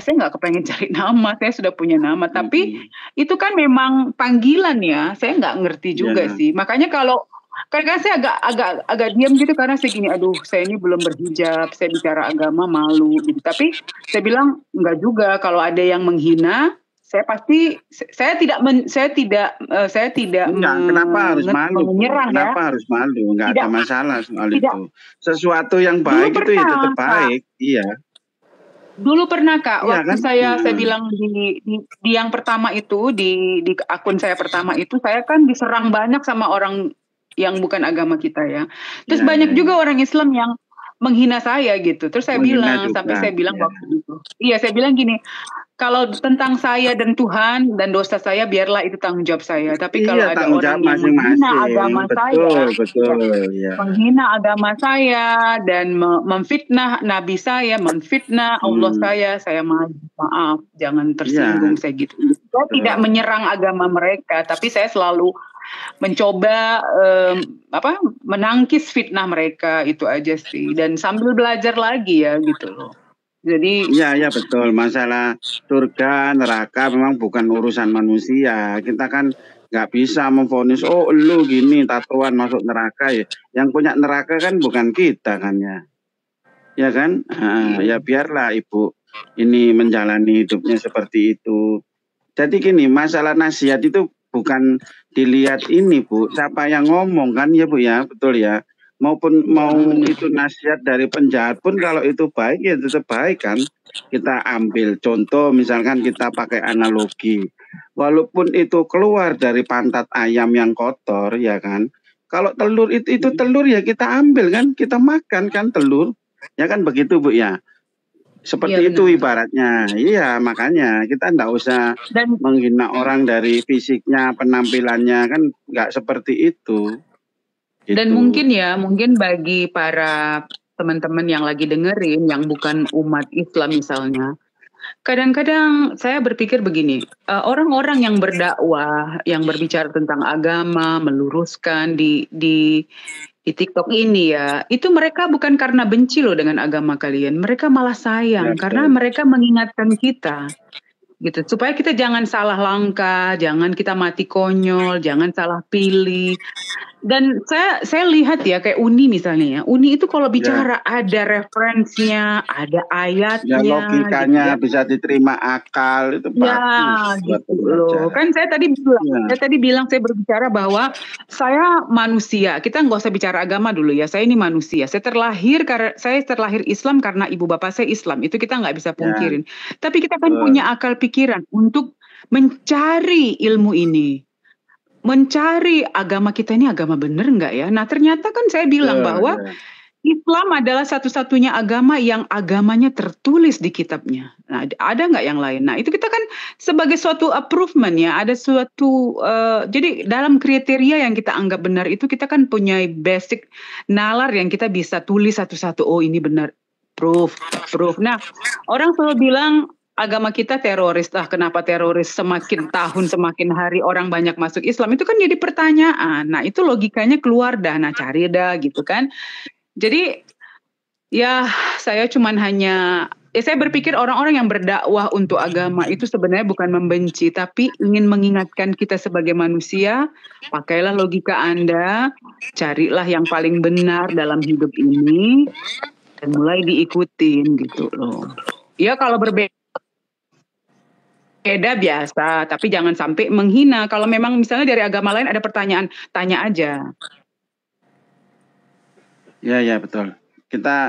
saya nggak kepengen cari nama, saya sudah punya nama. Tapi itu kan memang panggilan ya, saya nggak ngerti juga sih. Makanya kalau kadang-kadang saya agak diam gitu karena saya gini, aduh saya ini belum berhijab, saya bicara agama malu gitu. Tapi saya bilang enggak juga, kalau ada yang menghina, saya pasti saya tidak Kenapa harus malu? menyerang ya. Kenapa harus malu? Enggak ada masalah soal Tidak. itu. Sesuatu yang baik itu ya tetap baik. Iya. Dulu pernah Kak, Iya, waktu kan? saya bilang di yang pertama itu, di akun saya pertama itu, saya kan diserang banyak sama orang yang bukan agama kita ya. Terus banyak juga orang Islam yang menghina saya gitu. Terus saya bilang, sampai saya bilang waktu itu. Iya, saya bilang gini, kalau tentang saya dan Tuhan dan dosa saya, biarlah itu tanggung jawab saya. Tapi kalau ada orang yang menghina agama saya, menghina agama saya dan memfitnah Nabi saya, memfitnah Allah saya maaf, jangan tersinggung saya gitu. Saya tidak menyerang agama mereka, tapi saya selalu mencoba menangkis fitnah mereka, itu aja sih. Dan sambil belajar lagi ya gitu loh. Jadi iya betul, masalah surga neraka memang bukan urusan manusia. Kita kan nggak bisa memvonis, oh lu gini tatoan masuk neraka ya. Yang punya neraka kan bukan kita kan ya. Ya kan? Ya biarlah ibu ini menjalani hidupnya seperti itu. Jadi gini, masalah nasihat itu bukan dilihat ini Bu, siapa yang ngomong kan ya Bu ya, betul ya. Maupun mau itu nasihat dari penjahat pun kalau itu baik ya tetap baik kan. Kita ambil contoh misalkan kita pakai analogi. Walaupun itu keluar dari pantat ayam yang kotor ya kan. Kalau telur itu telur ya kita ambil kan, kita makan kan telur. Ya kan begitu Bu ya. Seperti itu ibaratnya. Iya, makanya kita enggak usah menghina orang dari fisiknya, penampilannya, kan enggak seperti itu. Gitu. Dan mungkin bagi para teman-teman yang lagi dengerin, yang bukan umat Islam misalnya, kadang-kadang saya berpikir begini, orang-orang yang berdakwah, yang berbicara tentang agama, meluruskan di TikTok ini ya, itu mereka bukan karena benci loh dengan agama kalian, mereka malah sayang karena mereka mengingatkan kita gitu, supaya kita jangan salah langkah, jangan kita mati konyol, jangan salah pilih. Dan saya lihat ya kayak Uni misalnya ya, Uni itu kalau bicara ada referensinya, ada ayatnya, logikanya gitu bisa diterima akal, itu bagus. Gitu loh. Kan saya tadi bilang saya berbicara bahwa saya manusia. Kita nggak usah bicara agama dulu ya. Saya ini manusia. Saya terlahir Islam karena ibu bapak saya Islam. Itu kita nggak bisa pungkirin. Tapi kita kan punya akal pikiran untuk mencari ilmu ini. Mencari agama kita ini agama bener nggak ya? Nah ternyata kan saya bilang bahwa Islam adalah satu-satunya agama yang agamanya tertulis di kitabnya. Nah ada nggak yang lain? Nah itu kita kan sebagai suatu improvement ya, ada suatu jadi dalam kriteria yang kita anggap benar itu kita kan punya basic nalar yang kita bisa tulis satu-satu. Oh ini benar, proof. Nah orang selalu bilang agama kita teroris, kenapa teroris semakin tahun semakin hari orang banyak masuk Islam, itu kan jadi pertanyaan. Nah itu logikanya keluar dah, nah cari dah gitu kan. Jadi ya saya saya berpikir orang-orang yang berdakwah untuk agama itu sebenarnya bukan membenci, tapi ingin mengingatkan kita sebagai manusia, pakailah logika Anda, carilah yang paling benar dalam hidup ini, dan mulai diikutin gitu loh. Ya kalau berbeda biasa, tapi jangan sampai menghina. Kalau memang misalnya dari agama lain ada pertanyaan, tanya aja. Ya betul. Kita